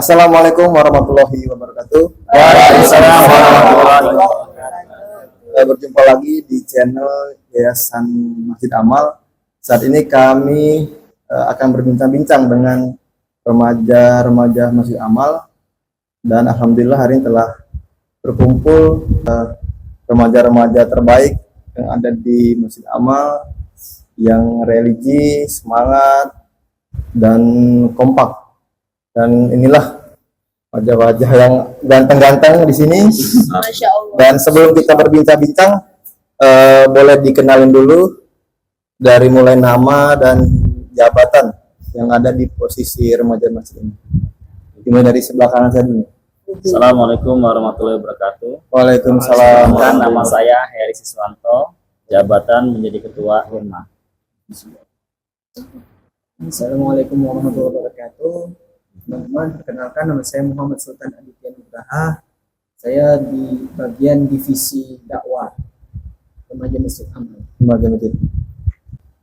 Assalamualaikum warahmatullahi wabarakatuh. Waalaikumsalam warahmatullahi wabarakatuh. Berjumpa lagi di channel Yayasan Masjid Amal. Saat ini kami akan berbincang-bincang dengan remaja-remaja Masjid Amal, dan alhamdulillah hari ini telah berkumpul remaja-remaja terbaik yang ada di Masjid Amal, yang religi, semangat, dan kompak. Dan inilah wajah-wajah yang ganteng-ganteng di sini. Masya Allah. Dan sebelum kita berbincang-bincang, boleh dikenalin dulu dari mulai nama dan jabatan yang ada di posisi remaja masjid ini. Dimulai dari sebelah kanan saya dulu. Assalamualaikum warahmatullahi wabarakatuh. Waalaikumsalam. Dan nama saya Heri Siswanto, jabatan menjadi Ketua Hima. Assalamualaikum warahmatullahi wabarakatuh. Teman-teman, perkenalkan, nama saya Muhammad Sultan Aditya Nugraha. Saya di bagian divisi dakwah remaja Masjid Amal. Remaja masjid.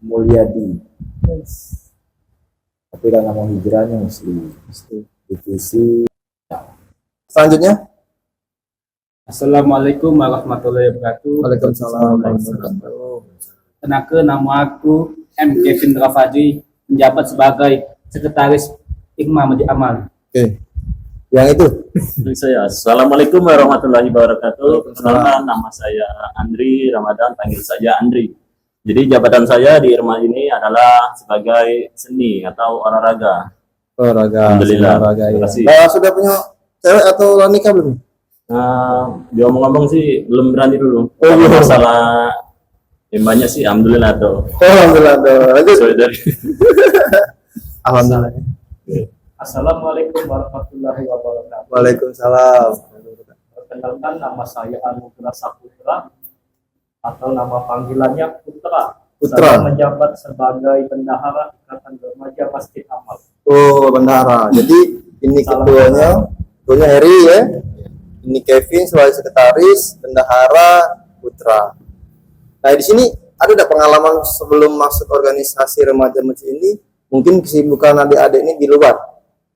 Mulyadi, tapi kalau mau hijrahnya mesti divisi. Selanjutnya. Assalamualaikum warahmatullahi wabarakatuh. Waalaikumsalam. Kenalkan, nama aku M. Kevin Rafadi, menjabat sebagai Sekretaris Hikmah Masjid Amal. Oke. Yang itu. Saya Assalamualaikum warahmatullahi wabarakatuh. Perkenalkan, nama saya Andri Ramadan, panggil saja Andri. Jadi jabatan saya di rumah ini adalah sebagai seni atau olahraga. Olahraga. Alhamdulillah. Olahraga, ya. Terima kasih. Sudah punya cewek atau nikah belum? Dia ngomong sih belum berani dulu. Oh, Kalau belum. masalah yang banyak sih, alhamdulillah tuh. Alhamdulillah. Lanjut. Sesuai dari Alhamdulillah. Assalamualaikum warahmatullahi wabarakatuh. Waalaikumsalam. Perkenalkan, nama saya Anugrah Saputra atau nama panggilannya Putra. Putra. Saya menjabat sebagai bendahara Ikatan Remaja Masjid Amal. Oh, bendahara. Jadi ini ketuanya Heri ya. Ini Kevin sebagai sekretaris, bendahara, Putra. Nah, di sini ada tidak pengalaman sebelum masuk organisasi remaja masjid ini? Mungkin kesibukan adik-adik ini di luar,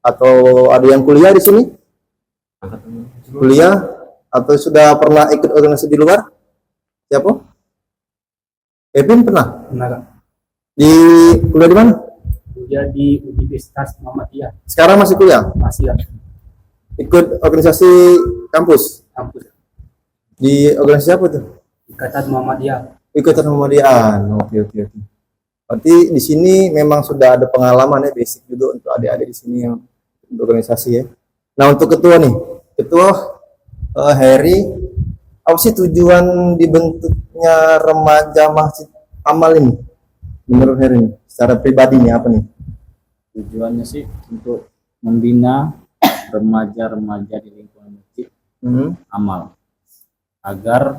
atau ada yang kuliah di sini? Kuliah atau sudah pernah ikut organisasi di luar? Siapa? Kevin pernah? Benar. Di kuliah di mana? Kuliah di Universitas Muhammadiyah. Sekarang masih kuliah? Masih Ikut organisasi kampus? kampus Di organisasi apa tuh? Ikatan Muhammadiyah. Ikutan Muhammadiyah. Oke. Berarti di sini memang sudah ada pengalaman ya, basic juga untuk adik-adik di sini yang berorganisasi ya. Nah, untuk ketua nih, ketua Heri, apa sih tujuan dibentuknya remaja Masjid Amal ini? Menurut Heri, secara pribadinya apa nih? tujuannya sih untuk membina remaja-remaja di lingkungan masjid Amal agar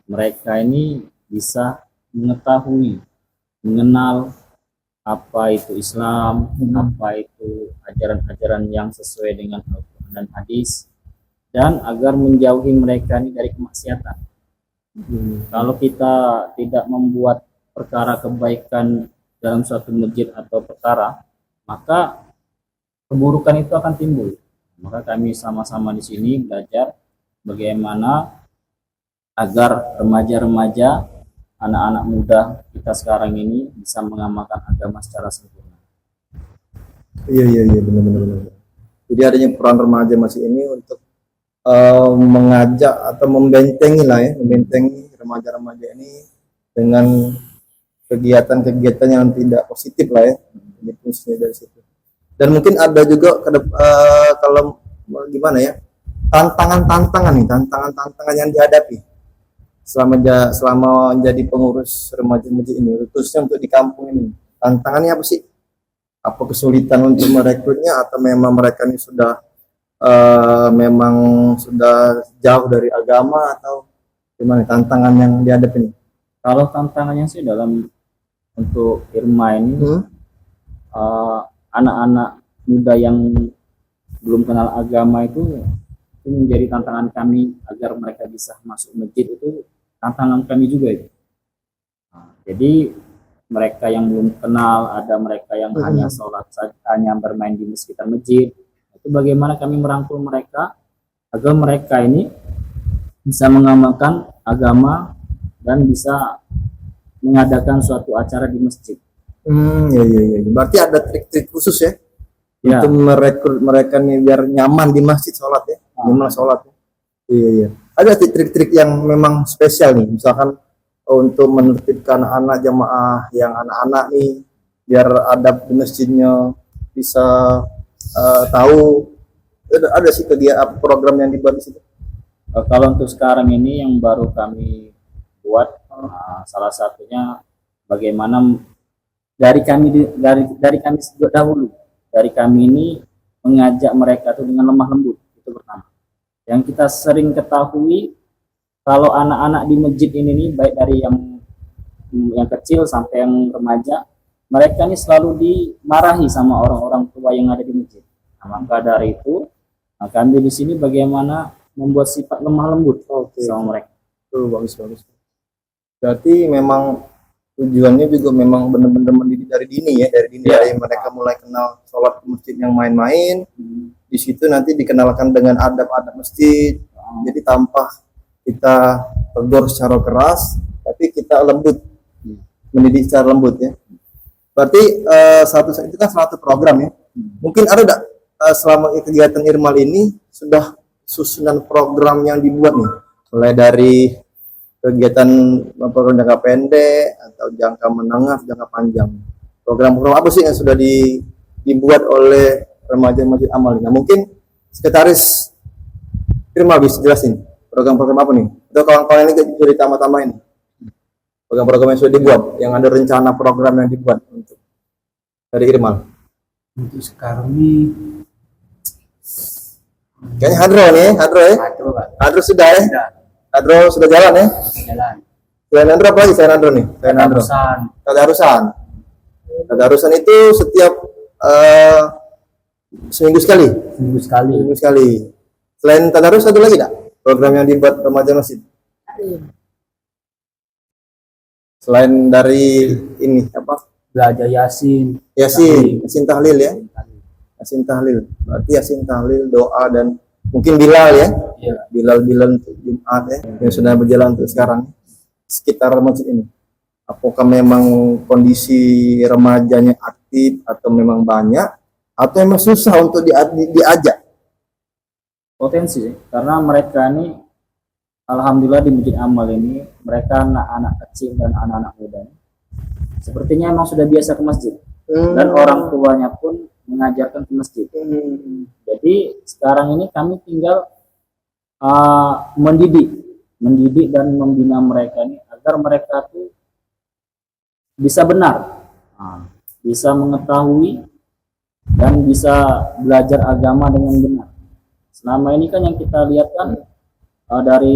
mereka ini bisa mengetahui, mengenal apa itu Islam, apa itu ajaran-ajaran yang sesuai dengan Al-Quran dan hadis, dan agar menjauhi mereka ini dari kemaksiatan. Kalau kita tidak membuat perkara kebaikan dalam suatu masjid atau perkara, maka keburukan itu akan timbul. Maka kami sama-sama di sini belajar bagaimana agar remaja-remaja, anak-anak muda kita sekarang ini bisa mengamalkan agama secara sempurna. Iya, benar. Jadi adanya peran remaja masih ini untuk mengajak atau membentengi remaja-remaja ini dengan kegiatan-kegiatan yang tidak positif lah ya. Ini fungsinya dari situ. Dan mungkin ada juga kalau gimana ya, tantangan yang dihadapi selama menjadi pengurus remaja masjid ini, khususnya untuk di kampung ini. Tantangannya apa sih? Apa kesulitan untuk merekrutnya, atau memang mereka ini sudah memang sudah jauh dari agama, atau gimana tantangan yang dihadapi ini? Kalau tantangannya sih dalam untuk Irma ini, anak-anak muda yang belum kenal agama itu menjadi tantangan kami agar mereka bisa masuk masjid. Itu tantangan kami juga itu. Jadi mereka yang belum kenal, ada mereka yang hanya sholat saja, hanya bermain di sekitar masjid, itu bagaimana kami merangkul mereka agar mereka ini bisa mengamalkan agama dan bisa mengadakan suatu acara di masjid. Iya. Berarti ada trik-trik khusus ya, Ya. untuk merekrut mereka nih biar nyaman di masjid sholat ya, nyaman sholat. Iya. Ada trik-trik yang memang spesial nih, misalkan untuk menertibkan anak jamaah yang anak-anak nih, biar adab di masjidnya bisa tahu. Ada sih kegiatan program yang dibuat di situ. Kalau untuk sekarang ini yang baru kami buat, salah satunya bagaimana dari kami dahulu, dari kami ini mengajak mereka itu dengan lemah lembut, itu pertama. Yang kita sering ketahui kalau anak-anak di masjid ini nih, baik dari yang kecil sampai yang remaja, mereka ini selalu dimarahi sama orang-orang tua yang ada di masjid. Nah, maka dari itu kami di sini bagaimana membuat sifat lemah lembut sama mereka. Bagus. Berarti memang tujuannya juga memang benar-benar mendidik dari dini ya, dari mereka mulai kenal sholat ke masjid yang main-main. Di situ nanti dikenalkan dengan adab-adab masjid. Jadi tanpa kita tegur secara keras, tapi kita lembut, mendidik secara lembut ya. Berarti itu kan satu program ya. Mungkin ada enggak selama kegiatan Irmal ini sudah susunan program yang dibuat nih, mulai dari kegiatan program jangka pendek atau jangka menengah, jangka panjang. Program-program apa sih yang sudah dibuat oleh remaja Masjid Amal? Nah, mungkin sekretaris Irmal bisa jelasin program-program apa nih? Atau kawan-kawan ini bisa ditambah-tambahin program-program yang sudah dibuat, yang ada rencana program yang dibuat untuk dari Irmal. Untuk sekarang nih Kayaknya Hadro ya. Hadro sudah ya. Hadro sudah jalan ya. jalan Selain Hadro apa lagi? Selain Hadro nih. Tadarusan itu setiap seminggu sekali. Seminggu sekali. Selain tadarus ada lagi enggak program yang dibuat remaja masjid? Selain dari ini apa? belajar Yasin Tahlil ya. Yasin Tahlil. Berarti Yasin Tahlil, doa dan mungkin Bilal ya. Iya. Bilal untuk Jumat ya, yang sudah berjalan untuk sekarang sekitar masjid ini. Apakah memang kondisi remajanya aktif atau memang banyak atau memang susah untuk diajak? Potensi sih, karena mereka ini alhamdulillah di Masjid Amal ini mereka anak-anak kecil dan anak-anak muda sepertinya emang sudah biasa ke masjid dan orang tuanya pun mengajarkan ke masjid. Jadi sekarang ini kami tinggal mendidik dan membina mereka ini agar mereka tuh bisa benar, bisa mengetahui dan bisa belajar agama dengan benar. Selama ini kan yang kita lihat kan dari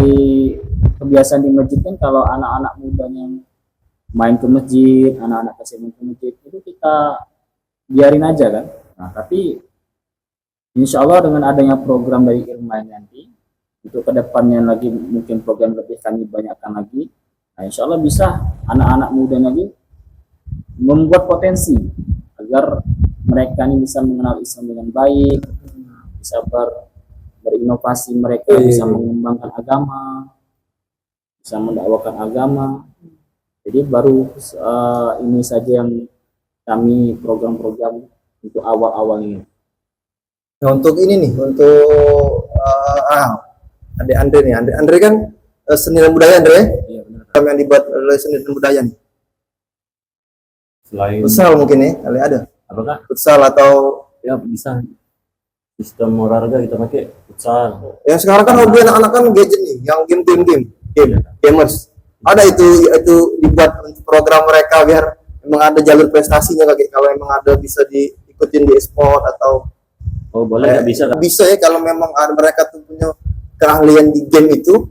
kebiasaan di masjid kan kalau anak-anak mudanya yang main ke masjid, anak-anak kecil main ke masjid itu kita biarin aja kan. Nah, tapi insya Allah dengan adanya program dari Irma nanti untuk kedepannya lagi mungkin program lebih kami banyakkan lagi. Nah, insya Allah bisa anak-anak muda lagi membuat potensi agar mereka ini bisa mengenal Islam dengan baik, bisa berinovasi, mereka bisa mengembangkan agama, bisa mendakwakan agama. Jadi baru ini saja yang kami program-program untuk awal-awal ini. Nah, untuk ini nih, untuk Ade Andre nih, Andre kan seni dan budaya Andre. Iya benar. Program yang dibuat oleh seni dan budaya nih. Selain Futsal mungkin ya, kali ada. apakah Futsal atau ya bisa sistem olahraga kita pakai futsal. yang sekarang kan hobi anak-anak kan gadget nih, yang gamers. Ada itu dibuat untuk program mereka biar memang ada jalur prestasinya kayak kalau memang ada bisa diikutin di e-sport atau Oh boleh nggak bisa kan? bisa ya kalau memang ada mereka tuh punya keahlian di game itu,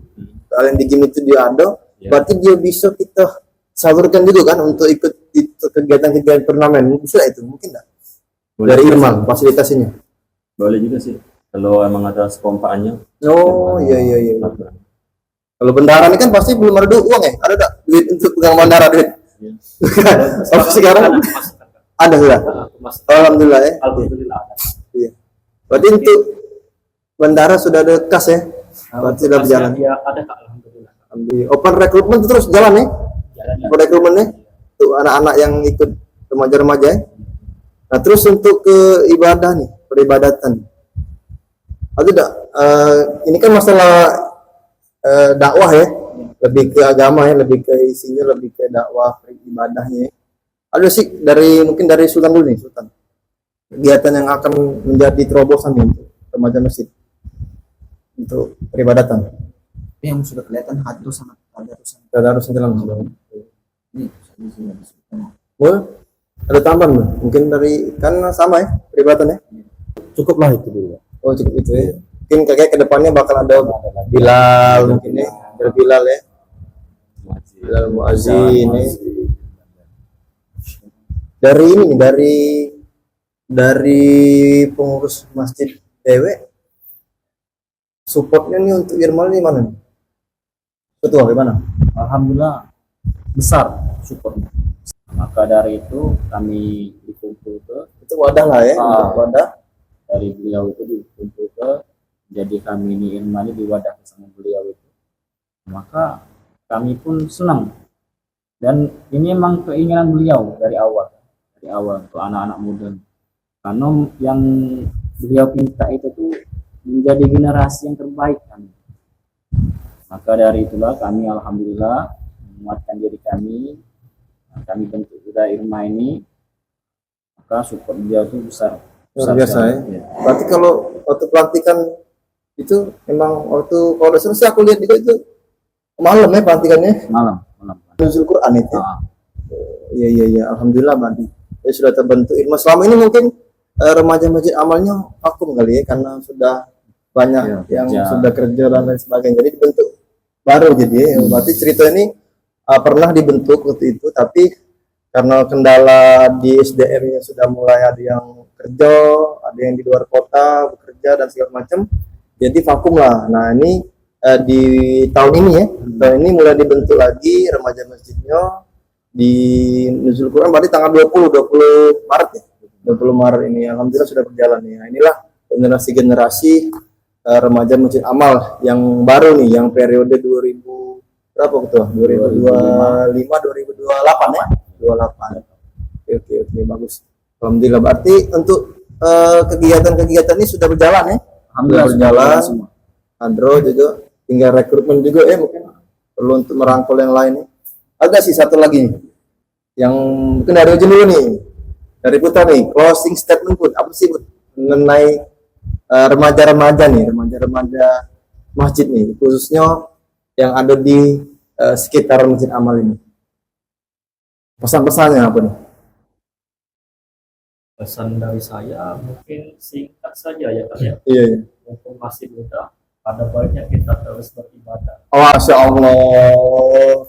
keahlian di game itu dia ada, berarti dia bisa kita salurkan juga kan untuk ikut kegiatan-kegiatan turnamen, bisa itu mungkin nggak? Dari Irmal fasilitasinya. Boleh juga sih kalau emang ada sepompaannya. Oh iya. Kalau bendara ini kan pasti belum ada uang ya? Ada nggak duit untuk pegang bendara duit? Tapi sekarang ada sudah. Alhamdulillah ya. Alhamdulillah. Iya. Berarti untuk bandara sudah ada kas ya? Berarti sudah berjalan. Ya ada Kak, alhamdulillah. Open recruitment itu terus jalan ya? Jalan ya. Open recruitment ya? Untuk anak-anak yang ikut remaja-remaja ya? Nah terus untuk ke ibadah nih, peribadatan. Ada tidak? Ini kan masalah dakwah ya, lebih ke agama ya, lebih ke isinya, lebih ke dakwah peribadahnya. Ada sih mungkin dari Sultan dulu nih, Sultan. Kegiatan yang akan menjadi terobosan nih untuk remaja masjid untuk peribadatan. Yang sudah kelihatan hadir sangat Ada harus jalan sebelum. ini. Boleh? Ada tambahan belum? Mungkin dari kan sama ya peribadatannya. Cukuplah itu dulu. Oh cukup itu ya. Mungkin kayak kedepannya bakal ada Bilal mungkin ya, ada Bilal ya. Bilal Muazzin ya. Dari ini nih, dari pengurus masjid Dewe supportnya nih untuk Irmal ini mana nih? Ketua gimana? Alhamdulillah besar supportnya. Maka dari itu kami dikumpul ke Itu wadah lah ya, Ah. wadah. dari beliau itu dikumpul ke, jadi kami ini Irmani diwadah sama beliau itu. Maka kami pun senang, dan ini emang keinginan beliau dari awal untuk anak-anak muda, karena yang beliau minta itu tuh menjadi generasi yang terbaik kan. Maka dari itulah kami alhamdulillah menguatkan diri kami. Nah, kami bentuk sudah Irma ini, maka support beliau itu besar Luar biasa ya. sekali. Berarti kalau waktu pelantikan itu memang waktu kalau udah selesai aku lihat juga itu malam ya pelantikannya, malam nuzul Quran itu. Ah, Iya. Alhamdulillah berarti ya sudah terbentuk Irma. Selama ini mungkin remaja masjid amalnya vakum kali ya karena sudah banyak yang kerja. sudah kerja dan lain sebagainya. Jadi dibentuk baru jadi ya. Berarti cerita ini pernah dibentuk waktu itu tapi karena kendala di SDM-nya sudah mulai ada yang kerja, ada yang di luar kota bekerja dan segala macam, jadi vakum lah. Nah ini di tahun ini ya, tahun ini mulai dibentuk lagi remaja masjidnya di Nuzul Quran, berarti tanggal 20 Maret ya, 20 Maret ini alhamdulillah sudah berjalan ya. Inilah generasi-generasi remaja masjid amal yang baru nih, yang periode 2000 berapa betul? 2025 2028 ya. 28. Oke, bagus. Alhamdulillah. Berarti untuk kegiatan-kegiatan ini sudah berjalan ya? alhamdulillah Sudah berjalan. semua. Andro juga tinggal rekrutmen juga ya, mungkin perlu untuk merangkul yang lain. Ada sih satu lagi nih, yang mungkin dari Ujung dulu nih, dari Putra nih, closing statement pun apa sih Put? Mengenai remaja-remaja nih, remaja-remaja masjid nih, khususnya yang ada di sekitar Masjid Amal ini. Pesan-pesannya apa nih? Pesan dari saya mungkin singkat saja ya Kak ya. Iya. Mumpung masih muda, pada baiknya kita terus beribadah. Oh, Masya Allah.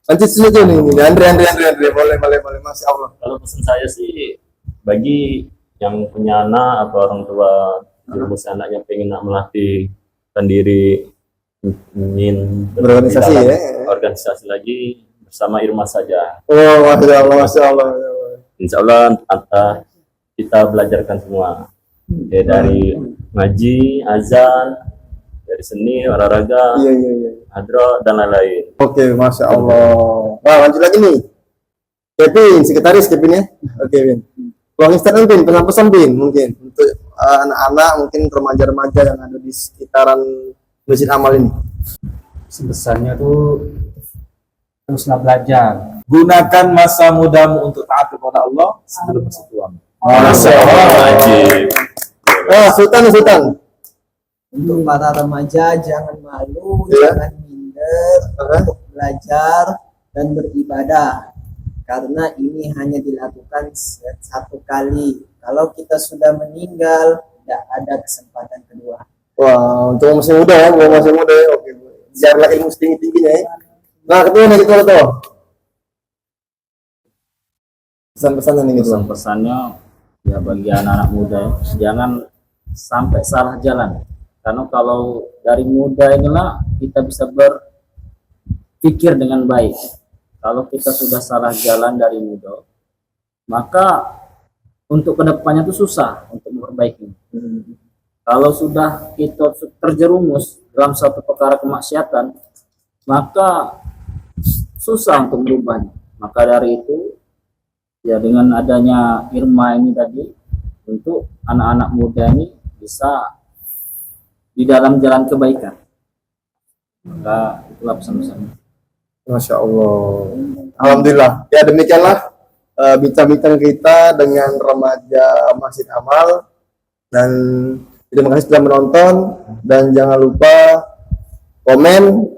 Lanjut saja nih, Andre, boleh, Masya Allah. Kalau pesan saya sih bagi yang punya anak atau orang tua jerumus anak yang pengen melatih diri ingin Berorganisasi di dalam ya. organisasi lagi bersama Irma saja. Oh, Masya Allah. Insya Allah kita belajarkan semua ya, dari ngaji, azan, dari seni, olahraga, Iya. hadroh dan lain-lain. Oke, Masya Allah. Nah, lanjut lagi nih. Kevin, sekretaris Kevin ya. Oke, Vin. Closing statement Vin, pesan-pesan Vin mungkin untuk anak-anak, mungkin remaja-remaja yang ada di sekitaran Masjid Amal ini. Sebesarnya tuh teruslah belajar. Gunakan masa mudamu untuk taat kepada Allah sebelum masa tuamu. Masya Allah, wajib. Sultan. Untuk para remaja jangan malu, Iya. jangan minder untuk belajar dan beribadah. Karena ini hanya dilakukan satu kali. Kalau kita sudah meninggal, tidak ada kesempatan kedua. Wah, untuk masih muda ya, Oke, biarlah ilmu setinggi-tingginya ya. Nah, kedua nih kita tuh. Pesan-pesan nih gitu. Pesan-pesannya ya bagi anak-anak muda ya, jangan sampai salah jalan, karena kalau dari muda inilah kita bisa berpikir dengan baik. Kalau kita sudah salah jalan dari muda, maka untuk kedepannya itu susah untuk memperbaiki. Kalau sudah kita terjerumus dalam satu perkara kemaksiatan, maka susah untuk merubahnya. Maka dari itu, ya dengan adanya Irma ini tadi, untuk anak-anak muda ini bisa di dalam jalan kebaikan. Maka itulah pesan-pesan. Masya Allah. Alhamdulillah. Ya demikianlah bincang-bincang kita dengan remaja Masjid Amal, dan terima kasih sudah menonton, dan jangan lupa komen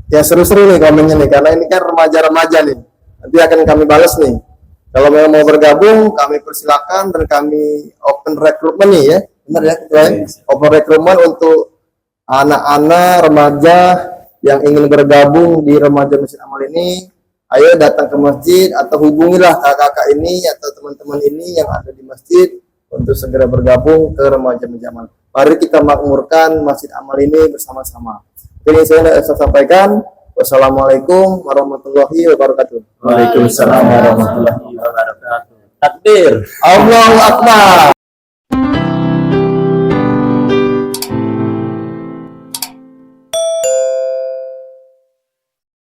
ya, seru-seru nih komennya nih, karena ini kan remaja-remaja nih, nanti akan kami balas nih. Kalau memang mau bergabung kami persilakan, dan kami open recruitment nih ya, benar ya Ketua? Open recruitment untuk anak-anak remaja yang ingin bergabung di remaja Masjid Amal ini. Ayo datang ke masjid atau hubungilah kakak-kakak ini atau teman-teman ini yang ada di masjid untuk segera bergabung ke remaja Masjid Amal. Mari kita makmurkan Masjid Amal ini bersama-sama. Ini saya sampaikan. Wassalamualaikum warahmatullahi wabarakatuh. Waalaikumsalam warahmatullahi wabarakatuh. Takbir. Allahu Akbar.